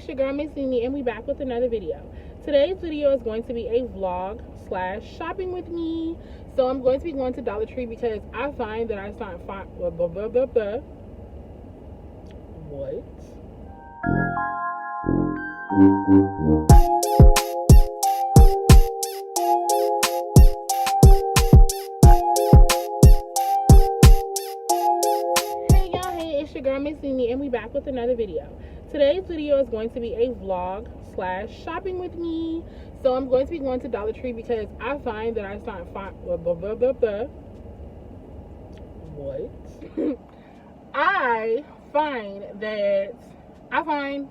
it's your girl Miiz Nene, and we back with another video. Today's video is going to be a vlog / shopping with me. So I'm going to be going to Dollar Tree because I find that I start what? Hey, it's your girl Miiz Nene, and we back with another video. Today's video is going to be a vlog / shopping with me. So I'm going to be going to Dollar Tree because I find that I start I find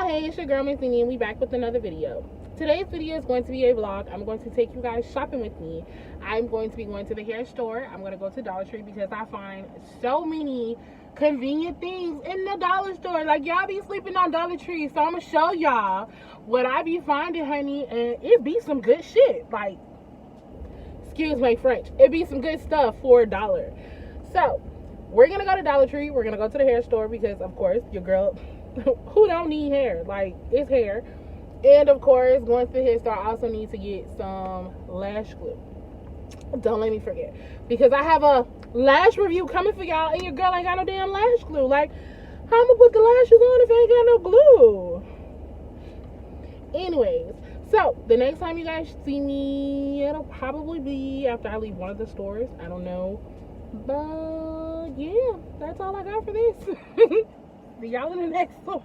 Hey, it's your girl Miiz Nene, and we back with another video. Today's video is going to be a vlog. I'm going to take you guys shopping with me. I'm going to be going to the hair store. I'm going to go to Dollar Tree because I find so many convenient things in the dollar store. Like, y'all be sleeping on Dollar Tree, so I'm going to show y'all what I be finding, honey, and it be some good shit. Like, excuse my French. It be some good stuff for $1. So, we're going to go to Dollar Tree. We're going to go to the hair store because, of course, your girl, who don't need hair? Like, it's hair. And of course, going to the hair store, I also need to get some lash glue. Don't let me forget, because I have a lash review coming for y'all, and your girl ain't got no damn lash glue. Like, how I'm gonna put the lashes on if I ain't got no glue? Anyways, so the next time you guys see me, it'll probably be after I leave one of the stores. I don't know, but yeah, that's all I got for this. See y'all in the next one.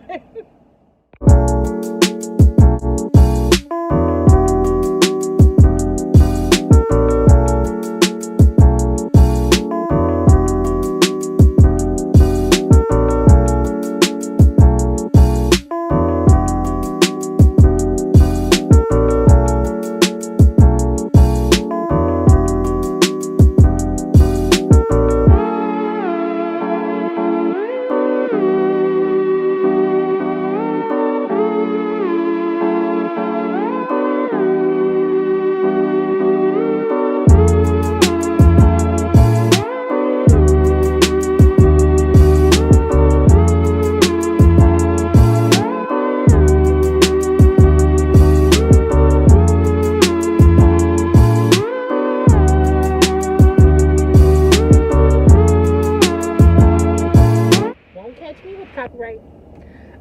Copyright.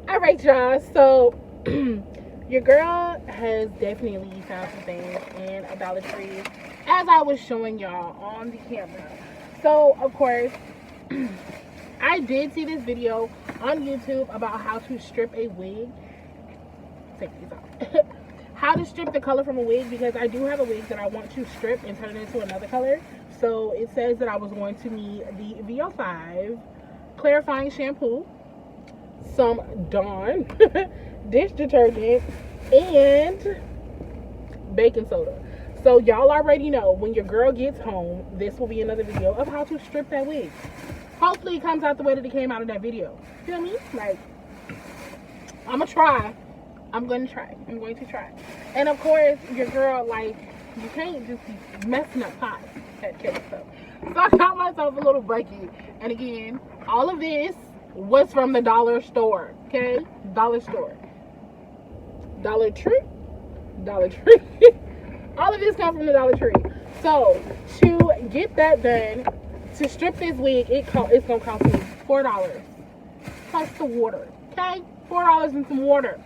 All right, y'all, so your girl has definitely found some things in a Dollar Tree, as I was showing y'all on the camera. So of course, I did see this video on YouTube about how to strip a wig. Take these off. How to strip the color from a wig, because I do have a wig that I want to strip and turn it into another color. So it says that I was going to need the VO5 clarifying shampoo, some Dawn dish detergent, and baking soda. So y'all already know, when your girl gets home, this will be another video of how to strip that wig. Hopefully it comes out the way that it came out of that video. Feel me? Like, I'm going to try. I'm going to try. And of course, your girl, like, you can't just be messing up pots at cake stuff. So I got myself a little bucket. And again, all of this was from the dollar store, okay? Dollar store. Dollar Tree. All of this comes from the Dollar Tree. So, to get that done, to strip this wig, it's going to cost me $4. Plus the water, okay? $4 and some water.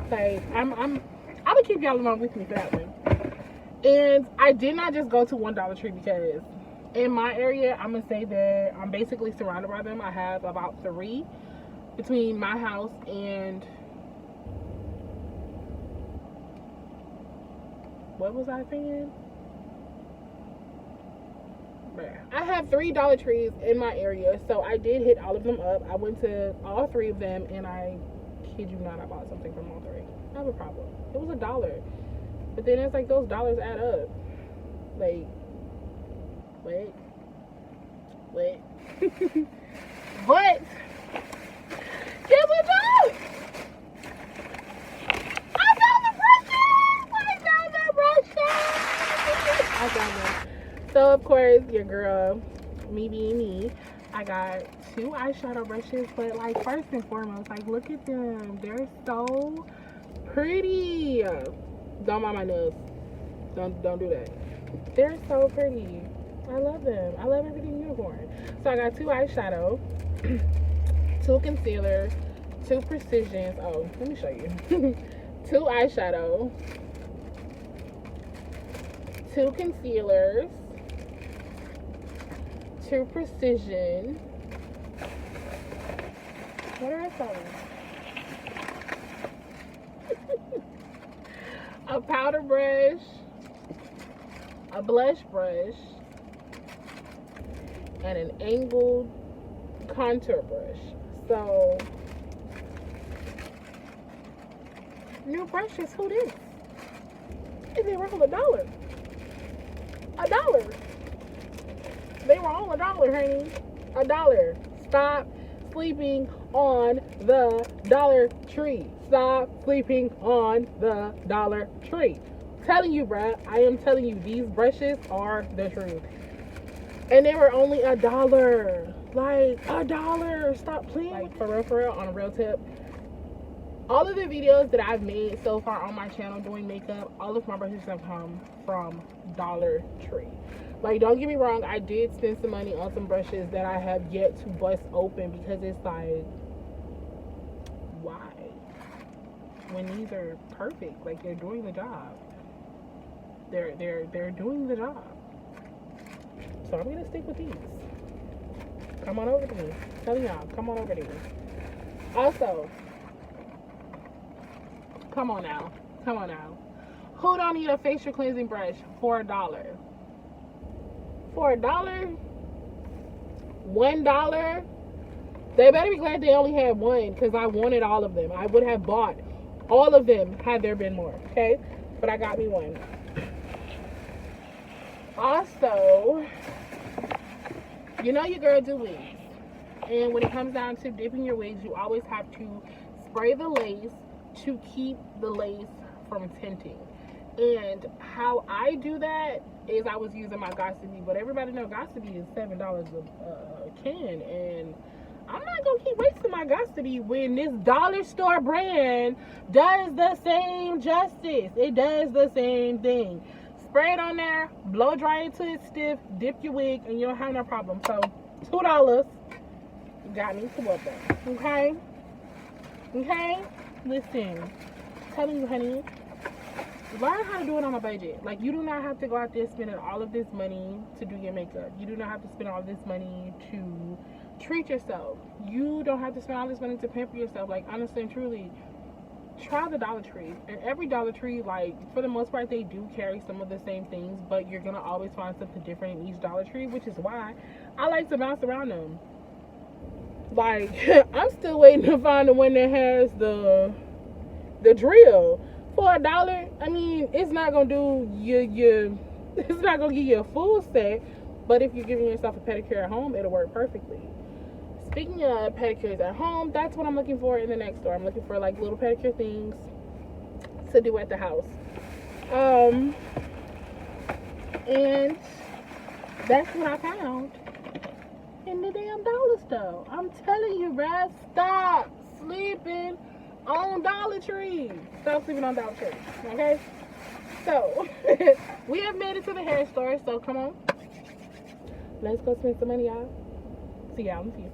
Okay, I'm going to keep y'all along with me for that one. And I did not just go to one Dollar Tree because in my area, I'm going to say that I'm basically surrounded by them. I have about 3 between my house and, what was I saying? I have 3 Dollar Trees in my area, so I did hit all of them up. I went to all 3 of them, and I kid you not, I bought something from all 3. I have a problem. It was $1. But then it's like those dollars add up. Like, wait. But guess what, y'all? I found the brushes. I found them. So of course your girl me being me, I got 2 eyeshadow brushes. But like, first and foremost, like, look at them. They're so pretty. Don't mind my nails. Don't do that. They're so pretty. I love them. I love everything unicorn. So I got 2 eyeshadow, 2 concealer, 2 precisions. Oh, let me show you. 2 eyeshadow, 2 concealers, 2 precision. What are I selling? A powder brush, a blush brush, and an angled contour brush. So, new brushes, who this? They were all $1. $1. They were all $1, honey. $1. Stop sleeping on the Dollar Tree. Stop sleeping on the Dollar Tree. Telling you, bruh, I am telling you, these brushes are the truth. And they were only $1. Like, $1. Stop playing. Like, for real, on a real tip, all of the videos that I've made so far on my channel doing makeup, all of my brushes have come from Dollar Tree. Like, don't get me wrong, I did spend some money on some brushes that I have yet to bust open, because it's like, why? When these are perfect, like, they're doing the job. They're doing the job. So I'm gonna stick with these. Come on over to me. Tell y'all, come on over to me. Also, come on now. Who don't need a facial cleansing brush for $1? For $1? $1? They better be glad they only had one, because I wanted all of them. I would have bought all of them had there been more, okay? But I got me one. Also, you know your girl do wigs. And when it comes down to dipping your wigs, you always have to spray the lace to keep the lace from tinting. And how I do that is I was using my Gossipy, but everybody knows Gossipy is $7 a can, and I'm not gonna keep wasting my Gossipy when this dollar store brand does the same justice. It does the same thing. Spray it on there, blow dry it till it's stiff, dip your wig, and you don't have no problem. So $2 got me to what though? Okay? Listen, I'm telling you, honey, learn how to do it on a budget. Like, you do not have to go out there spending all of this money to do your makeup. You do not have to spend all this money to treat yourself. You don't have to spend all this money to pamper yourself. Like, honestly and truly, try the Dollar Tree. And every Dollar Tree, like, for the most part, they do carry some of the same things, but you're gonna always find something different in each Dollar Tree, which is why I like to bounce around them. Like, I'm still waiting to find the one that has the drill for $1. I mean, it's not gonna do you it's not gonna give you a full set, but if you're giving yourself a pedicure at home, it'll work perfectly. Speaking of pedicures at home, that's what I'm looking for in the next store. I'm looking for like little pedicure things to do at the house. And that's what I found in the damn dollar store. I'm telling you, bruh, stop sleeping on Dollar Tree. Stop sleeping on Dollar Tree, okay? So, we have made it to the hair store, so come on. Let's go spend some money, y'all. See y'all in a few.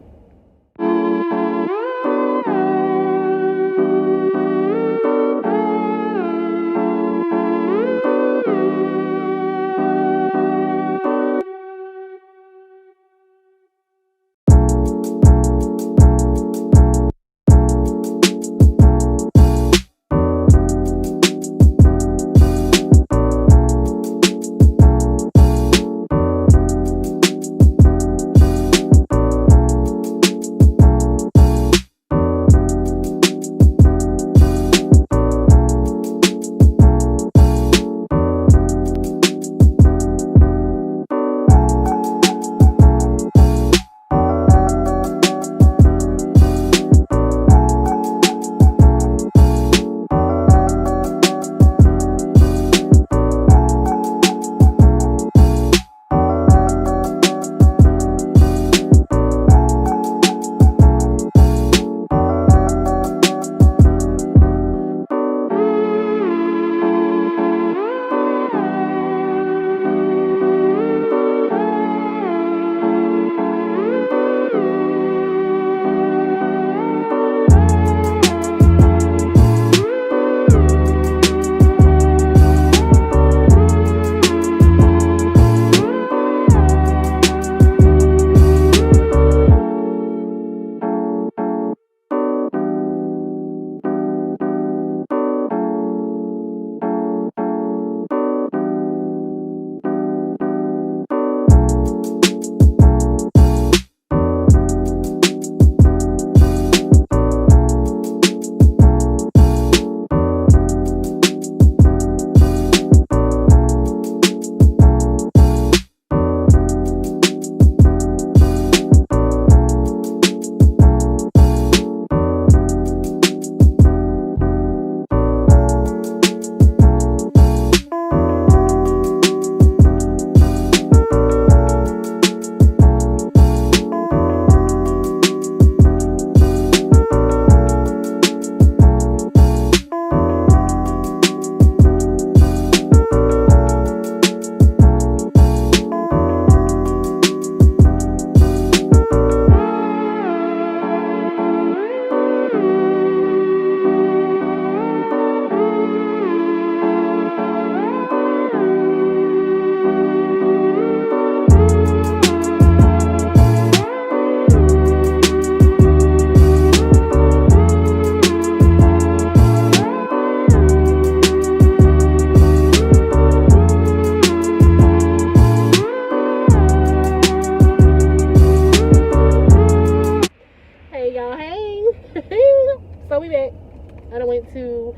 went to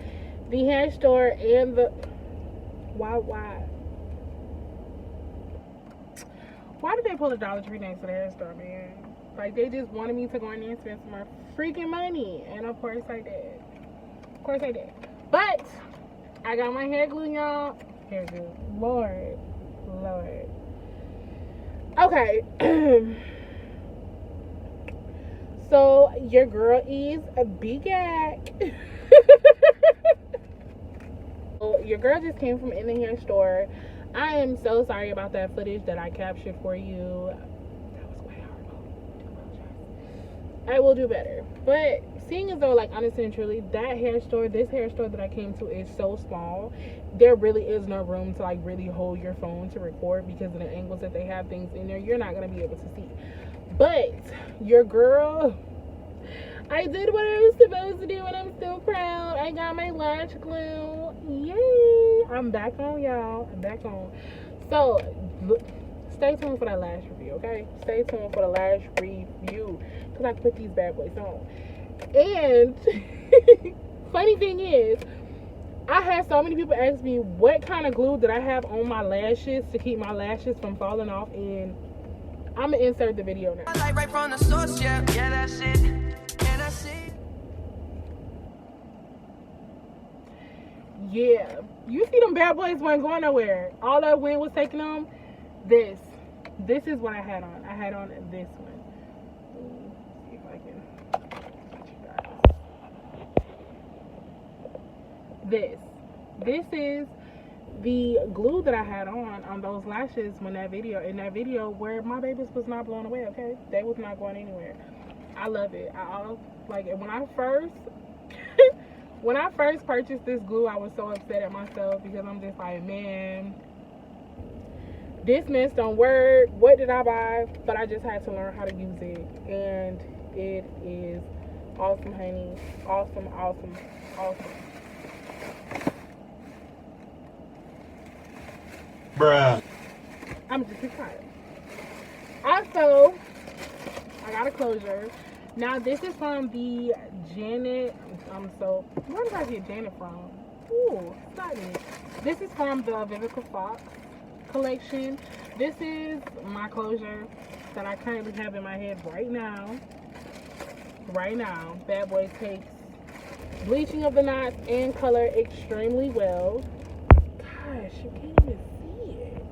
the hair store and the... Why did they pull a Dollar Tree next to the hair store, man? Like, they just wanted me to go in there and spend some more freaking money. And of course I did. Of course I did. But I got my hair glue, y'all. Hair glue. Lord. Okay. So your girl is a big act. So your girl just came from in the hair store. I am so sorry about that footage that I captured for you. That was way horrible. I will do better. But seeing as though, like, honestly and truly, that hair store, this hair store that I came to is so small, there really is no room to, like, really hold your phone to record because of the angles that they have things in there. You're not going to be able to see. But your girl, I did what I was supposed to do and I'm so proud. I got my lash glue. Yay! I'm back on, y'all. I'm back on. So, stay tuned for that lash review, okay? Stay tuned for the lash review because I put these bad boys on. And funny thing is, I had so many people ask me what kind of glue did I have on my lashes to keep my lashes from falling off, and I'm gonna insert the video now. I like right from the source, yeah, that's it. And I see. Yeah, you see them bad boys weren't going nowhere. All that wind was taking them. This is what I had on. I had on this one. Let's see if I can. This is the glue that I had on those lashes in that video where my babies was not blown away, okay? They was not going anywhere. I love it. Like, when I first purchased this glue, I was so upset at myself because I'm just like, man, this mess don't work. What did I buy? But I just had to learn how to use it, and it is awesome, honey. Awesome. Bruh. I'm just excited. Also, I got a closure. Now, this is from the Janet. Where did I get Janet from? Ooh, exciting. This is from the Vivica Fox collection. This is my closure that I currently have in my head right now. Bad Boy takes bleaching of the knots and color extremely well. Gosh, you can't even see it.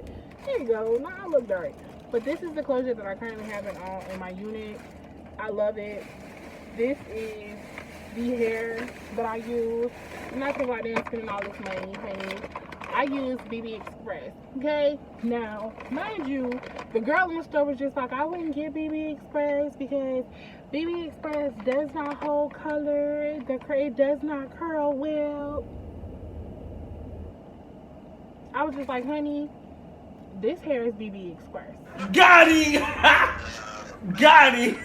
There you go. Now I look dark. But this is the closure that I currently have in my unit. I love it. This is the hair that I use. I'm not talking about them spending all this money, honey. I use BB Express. Okay? Now, mind you, the girl in the store was just like, I wouldn't get BB Express because BB Express does not hold color. It does not curl well. I was just like, honey, this hair is BB Express. Got it! Got it!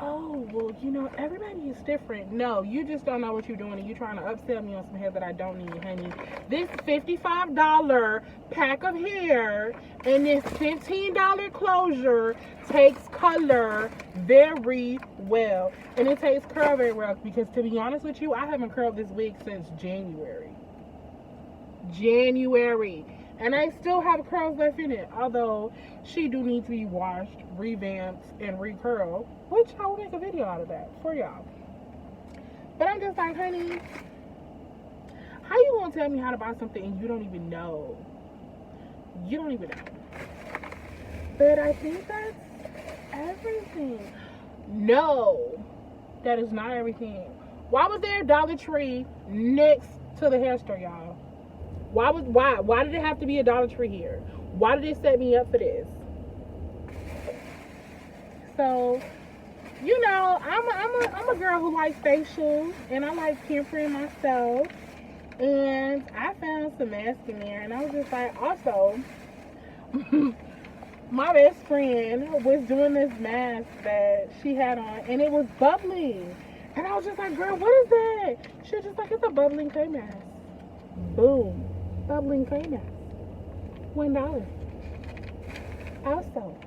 Oh, well, you know, everybody is different. No, you just don't know what you're doing, and you're trying to upsell me on some hair that I don't need, honey. This $55 pack of hair and this $15 closure takes color very well. And it takes curl very well because, to be honest with you, I haven't curled this wig since January. And I still have curls left in it, although she do need to be washed, revamped, and recurled, which I will make a video out of that for y'all. But I'm just like, honey, how you gonna tell me how to buy something and you don't even know? But I think that's everything. No, that is not everything. Why was there a Dollar Tree next to the hair store, y'all? Why did it have to be a Dollar Tree here? Why did it set me up for this? So, you know, I'm a girl who likes facials and I like pampering myself. And I found some mask in there, and I was just like, also, my best friend was doing this mask that she had on, and it was bubbling. And I was just like, girl, what is that? She was just like, it's a bubbling clay mask. Boom. Bubbling clay mask. $1. Also,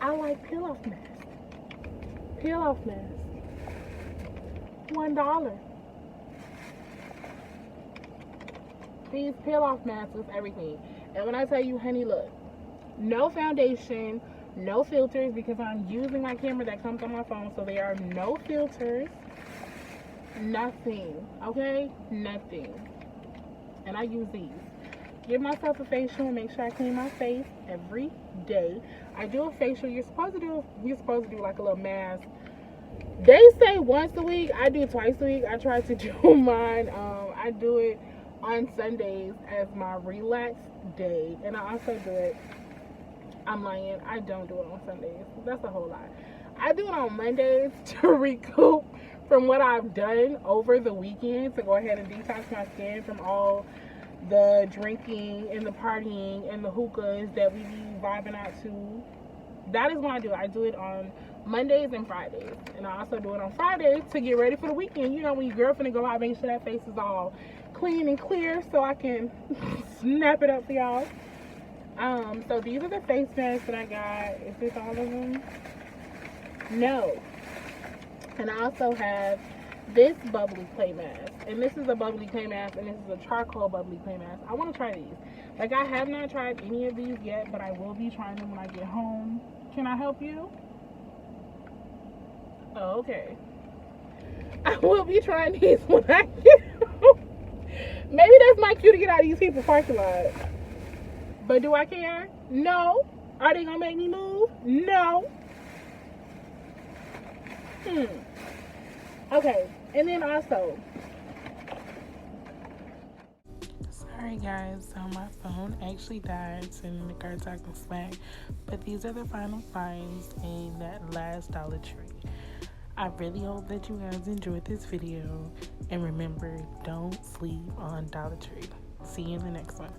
I like peel-off masks. $1. These peel off masks with everything. And when I tell you, honey, look, no foundation, no filters, because I'm using my camera that comes on my phone, so there are no filters, nothing, okay? Nothing. And I use these. Give myself a facial and make sure I clean my face every day. I do a facial. We're supposed to do like a little mask. They say once a week. I do twice a week. I try to do mine. I do it on Sundays as my relax day, and I also do it. I'm lying. I don't do it on Sundays. That's a whole lot. I do it on Mondays to recoup from what I've done over the weekend, to go ahead and detox my skin from all the drinking and the partying and the hookahs that we be vibing out to. That is what I do. I do it on Mondays and Fridays. And I also do it on Fridays to get ready for the weekend. You know, when your girlfriend go out, make sure that face is all clean and clear so I can snap it up for y'all. So these are the face masks that I got. Is this all of them? No. And I also have this bubbly clay mask, and this is a bubbly clay mask, and this is a charcoal bubbly clay mask. I want to try these. Like, I have not tried any of these yet, but I will be trying them when I get home. Can I help you? Oh, okay. I will be trying these when I get home. Maybe that's my cue to get out of these people's parking lot. But do I care? No. Are they gonna make me move? No. Okay, and then also, sorry guys, so my phone actually died sitting the car talking smack, but these are the final finds in that last Dollar Tree. I really hope that you guys enjoyed this video, and remember, don't sleep on Dollar Tree. See you in the next one.